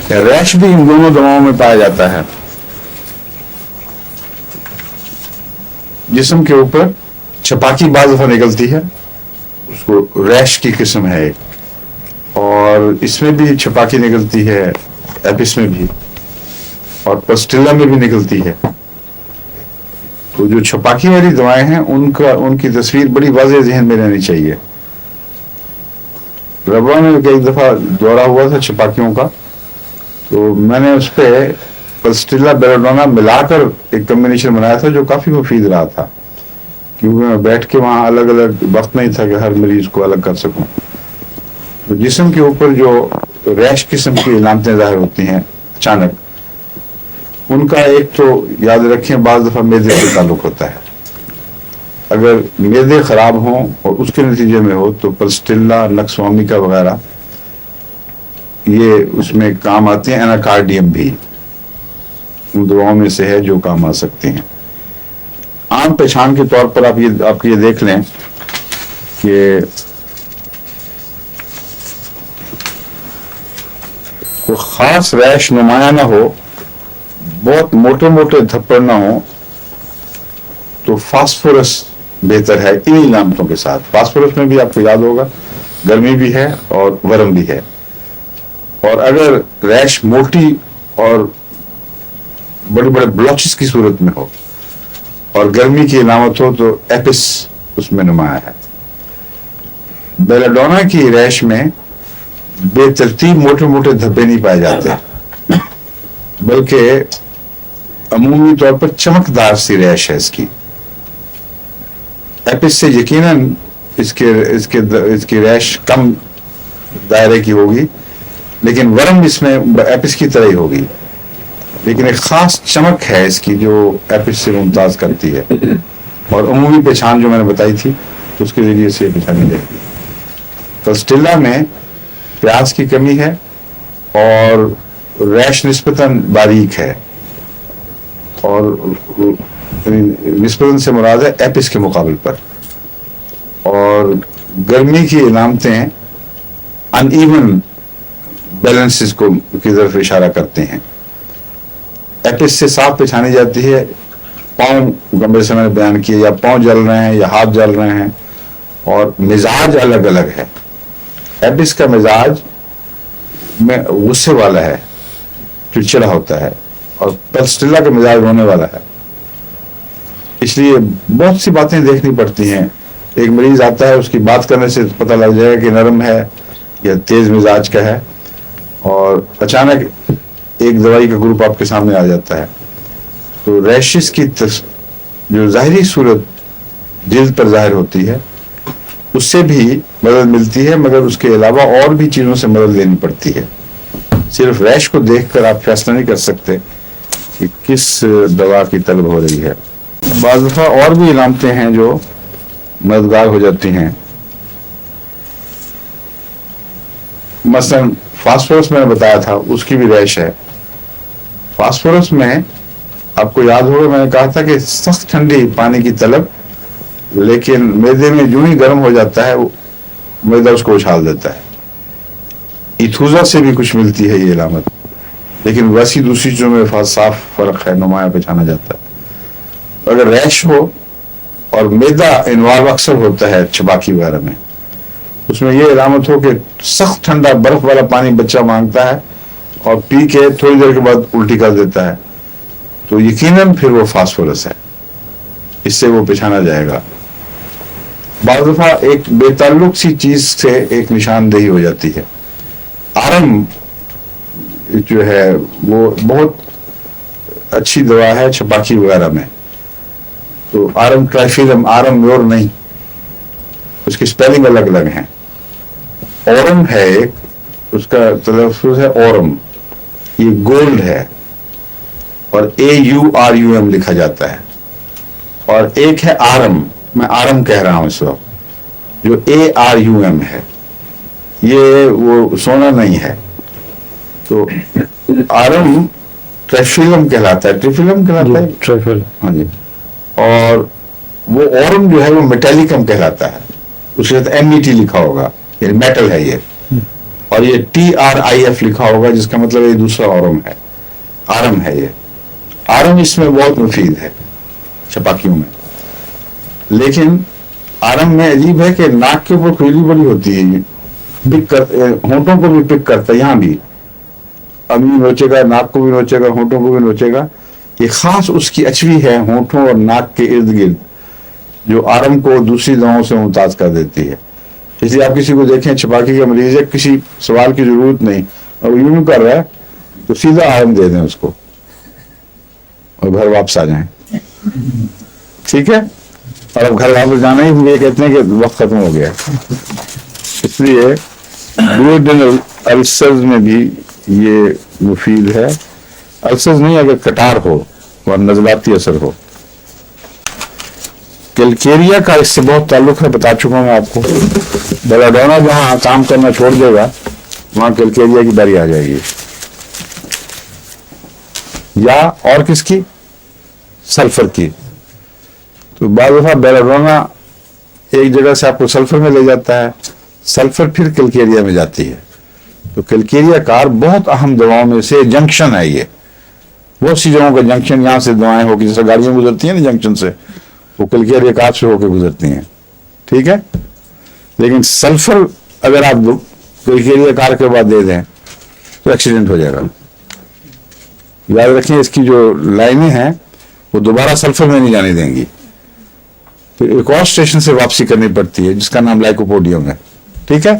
ریش بھی ان دونوں دواؤں میں پایا جاتا ہے. جسم کے اوپر چھپاکی بعض دفعہ نکلتی ہے، اس کو ریش کی قسم ہے ایک، اور اس میں بھی چھپاکی نکلتی ہے، ایپس میں بھی، اور پسٹیلا میں بھی نکلتی ہے. تو جو چھپاکی والی دوائیں ہیں ان کی تصویر بڑی واضح ذہن میں رہنی چاہیے. ربا میں کئی دفعہ دورہ ہوا تھا چھپاکیوں کا، تو میں نے اس پہ پسٹیلا بیلاڈونا ملا کر ایک کمبینیشن بنایا تھا جو کافی مفید رہا تھا، کیونکہ میں بیٹھ کے وہاں الگ الگ وقت نہیں تھا کہ ہر مریض کو الگ کر سکوں. تو جسم کے اوپر جو ریش قسم کی علامتیں ظاہر ہوتی ہیں اچانک، ان کا ایک تو یاد رکھیں بعض دفعہ معدے سے تعلق ہوتا ہے. اگر معدے خراب ہوں اور اس کے نتیجے میں ہو تو پلسٹیلا، نکسومیکا وغیرہ یہ اس میں کام آتے ہیں. ایناکارڈیم بھی ان دواؤں میں سے ہے جو کام آ سکتے ہیں. عام پہچان کے طور پر آپ یہ دیکھ لیں کہ کوئی خاص ریش نمایاں نہ ہو، بہت موٹے موٹے دھپڑ نہ ہو، تو فاسفورس بہتر ہے ان علامتوں کے ساتھ. فاسفورس میں بھی آپ کو یاد ہوگا گرمی بھی ہے اور ورم بھی ہے. اور اگر ریش موٹی اور بڑے بڑے بلوچز کی صورت میں ہو اور گرمی کی علامت ہو تو ایپس اس میں نمایاں ہے. بیلاڈونا کی ریش میں بے ترتیب موٹے موٹے دھبے نہیں پائے جاتے، بلکہ عمومی طور پر چمکدار سی ریش ہے اس کی. ایپس سے یقیناً اس کی ریش کم دائرے کی ہوگی، لیکن ورم اس میں ایپس کی طرح ہی ہوگی، لیکن ایک خاص چمک ہے اس کی جو ایپس سے ممتاز کرتی ہے. اور عمومی پہچان جو میں نے بتائی تھی اس کے ذریعے سے پہچانی جائے گی. پسٹیلا میں پیاز کی کمی ہے اور ریش نسبتاً باریک ہے، اور نسبتاً سے مراد ہے ایپس کے مقابل پر. اور گرمی کی علامتیں ان ایون بیلنسز کی طرف اشارہ کرتے ہیں. ایپس سے صاف پہچانی جاتی ہے. پاؤں گمبے سے میں نے بیان کیا، یا پاؤں جل رہے ہیں یا ہاتھ جل رہے ہیں، اور مزاج الگ الگ ہے. ایپس کا مزاج میں غصے والا ہے، چڑچڑا ہوتا ہے، اور پلسٹیلا کا مزاج ہونے والا ہے. اس لیے بہت سی باتیں دیکھنی پڑتی ہیں. ایک مریض آتا ہے، اس کی بات کرنے سے پتہ لگ جائے گا کہ نرم ہے یا تیز مزاج کا ہے، اور اچانک ایک دوائی کا گروپ آپ کے سامنے آ جاتا ہے. تو ریشز کی جو ظاہری صورت جلد پر ظاہر ہوتی ہے اس سے بھی مدد ملتی ہے، مگر اس کے علاوہ اور بھی چیزوں سے مدد لینی پڑتی ہے. صرف ریش کو دیکھ کر آپ فیصلہ نہیں کر سکتے کہ کس دوا کی طلب ہو رہی ہے. بعض دفعہ اور بھی علامتیں ہیں جو مددگار ہو جاتی ہیں. مثلا فاسفورس میں نے بتایا تھا، اس کی بھی ریش ہے. فاسفورس میں آپ کو یاد ہوگا میں نے کہا تھا کہ سخت ٹھنڈی پانی کی طلب، لیکن معدے میں جو ہی گرم ہو جاتا ہے معدہ اس کو اچھال دیتا ہے. ایتھوزا سے بھی کچھ ملتی ہے یہ علامت، لیکن ویسی دوسری چیزوں میں صاف فرق ہے، نمایاں پہچانا جاتا ہے. اگر ریش ہو اور معدہ انوالو اکثر ہوتا ہے چھپاکی وغیرہ میں، اس میں یہ علامت ہو کہ سخت ٹھنڈا برف والا پانی بچہ مانگتا ہے اور پی کے تھوڑی دیر کے بعد الٹی کر دیتا ہے، تو یقیناً پھر وہ فاسفورس ہے. اس سے وہ پہچانا جائے گا. بعض دفعہ ایک بے تعلق سی چیز سے ایک نشاندہی ہو جاتی ہے. آرم جو ہے وہ بہت اچھی دوا ہے چھپاکی وغیرہ میں. تو آرم ٹرائفیلم، آرم میور نہیں، اس کی سپیلنگ الگ الگ ہیں. اورم ہے ایک، اس کا تلفظ ہے اورم، یہ گولڈ ہے اور AURUM لکھا جاتا ہے. اور ایک ہے آرم، میں آرم کہہ رہا ہوں اس وقت، جو ARUM ہے، یہ وہ سونا نہیں ہے. تو آرم ٹریفیلم کہلاتا ہے، ٹریفیلم کہلاتا ہے، ٹریفل، ہاں جی. اور وہ اورم جو ہے وہ میٹیلیکم کہلاتا ہے، اس کے ساتھ MET لکھا ہوگا، یعنی میٹل ہے یہ. اور یہ TRIF لکھا ہوگا جس کا مطلب یہ دوسرا آرم ہے. یہ آرم اس میں بہت مفید ہے چھپاکیوں میں. لیکن آرم میں عجیب ہے کہ ناک کے اوپر کھجلی بڑی ہوتی ہے, ہونٹوں کو بھی پک کرتا ہے, یہاں بھی ابھی نوچے گا, ناک کو بھی نوچے گا, ہونٹوں کو بھی نوچے گا. یہ خاص اس کی اچوی ہے ہونٹوں اور ناک کے ارد گرد جو آرم کو دوسری دواؤں سے ممتاز کر دیتی ہے. اس لیے آپ کسی کو دیکھیں چھپاکی کا مریض ہے, کسی سوال کی ضرورت نہیں, اور یوں کر رہا ہے تو سیدھا آرم دے دیں اس کو اور گھر واپس آ جائیں. ٹھیک ہے, اور اب گھر واپس جانا ہی یہ کہتے ہیں کہ وقت ختم ہو گیا. اس لیے ڈوڈینل السرز میں بھی یہ مفید ہے. السرز نہیں, اگر کٹار ہو اور نزلاتی اثر ہو. کیلکیریا کا اس سے بہت تعلق ہے, بتا چکا ہوں آپ کو. بیلاڈونا جہاں کام کرنا چھوڑ دے گا وہاں کیلکیریا کی باری آ جائے گی, یا اور کس کی, سلفر کی. تو بعض دفعہ بیلاڈونا ایک جگہ سے آپ کو سلفر میں لے جاتا ہے, سلفر پھر کیلکیریا میں جاتی ہے. تو کیلکیریا کار بہت اہم دواؤں میں سے جنکشن ہے. یہ بہت سی جگہوں کا جنکشن, یہاں سے دوائیں ہو کے جیسے گاڑیاں گزرتی ہیں نا جنکشن سے, وہ کیلکیریا کار سے ہو کے گزرتی ہیں. ٹھیک ہے, لیکن سلفر اگر آپ کیلکیریا کار کے بعد دے دیں تو ایکسیڈنٹ ہو جائے گا. یاد رکھیں اس کی جو لائنیں ہیں وہ دوبارہ سلفر میں نہیں جانے دیں گی, پھر ایک اور اسٹیشن سے واپسی کرنی پڑتی ہے جس کا نام لائکوپوڈیم ہے. ٹھیک ہے.